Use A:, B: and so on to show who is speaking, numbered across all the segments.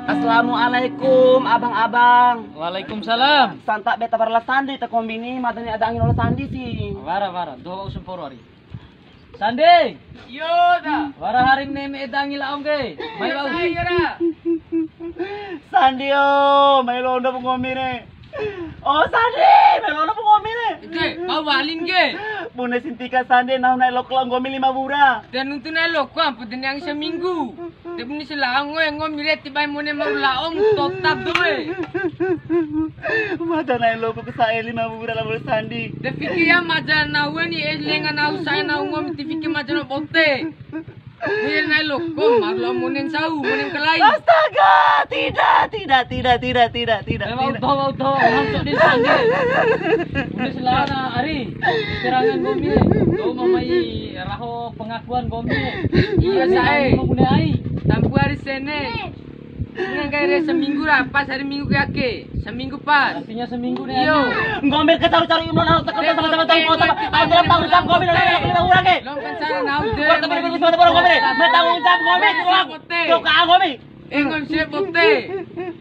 A: Assalamualaikum abang-abang.
B: Waalaikumsalam.
A: Santa beta parla sandi ta kombini madani ada angin olah sandi sih.
B: Wara doa usum poro hari. Sandi.
C: Yo da.
B: Wara haring neme edangi laong ke. Mai bau.
A: Sandi oh, mai londo pengomine. Oh Sandi, mai londo pengomine.
C: Ke, bau balin ke.
A: Bune sintika Sandi nah nai lok lang gomi 5 bura.
C: Dan untuk nai lok ko ampun yang seminggu. Tapi ni selang yang ngom mire tiba mone mau laong totap doe.
A: Mata nai lok ko sa 5 bura la bol Sandi.
C: De fikir ya maja nawe ni lenga nau saya nau ngom ti fikir maja no bote. Ni nai lok ko marlo monen sau monen kelai.
A: Astaga, tidak.
B: Bau langsung di Sandi. Udah selana hari. Serangan gomi. Do mamai raho pengakuan gomi.
C: Iya saya.
B: Mau ai.
C: Tampu hari sene. Ini kayak seminggu lah, pas hari minggu ke seminggu pas.
B: Artinya seminggu nih.
C: Yo.
A: Ngomel ke cari-cari imon aku tekan tahu tanggung jawab ngomel lagi 5 bura ke.
C: Long pencara nau de.
A: Tapi bisa ngomel. Mau tanggung jawab ngomel tuh ka ngomel.
C: Engom siap bote.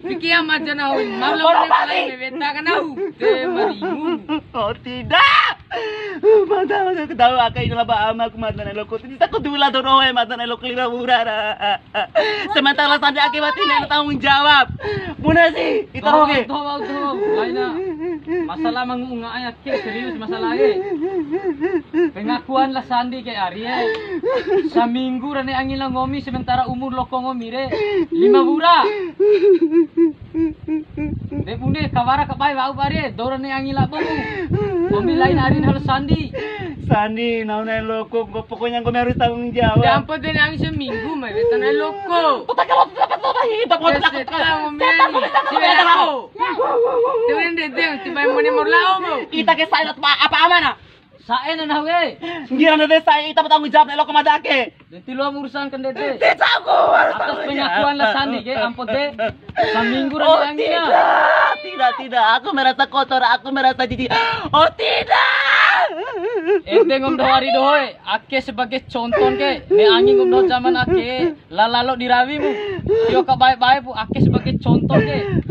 C: Fikir amat janau. Malam ni pelai beta kanau. De marimu.
A: Oh tidak. Mata ketawa akai dalam ama aku mata nai loko. Tidak aku dula doroe mata nai loko 5 bura. Sementara Sandi akibat ini tanggung jawab. Muna sih, kita roge.
B: Tuh. Lainnya masalah mengunga ayat ke serius masalahnya. Pengakuan lah Sandi ke Arya. Seminggu rane angin lah ngomi sementara umur loko ngomi re 5 bura. Depune kawara kapai bau pare doran ne angin lah bomu. Ngomi lain hari harus Sandi.
A: Sandi, naunai loko, pokoknya gue harus tanggung jawab.
C: Ya ampun dia nangis seminggu, mah beta nai loko.
A: Putar kalau dapat apa hidup gue tak
C: tiba mau ni mau lao mo.
A: Kita ke saya apa amanah?
B: Saen na we.
A: Ngira na saya kita bertanggung jawab nai loko madake.
B: Deti lo urusan kan dete.
A: Tidak aku.
B: Atas pengakuan lah Sandi ke ampun de. Seminggu rane angin.
A: Tidak. Aku merasa kotor, aku merasa jijik. Oh tidak.
B: Ente ngom dohari dohoy. Ake sebagai contoh ke. Ne angin ngom doh zaman ake. Lalalo dirawi mu. Yo ka baik-baik bu. Ake sebagai contoh ke.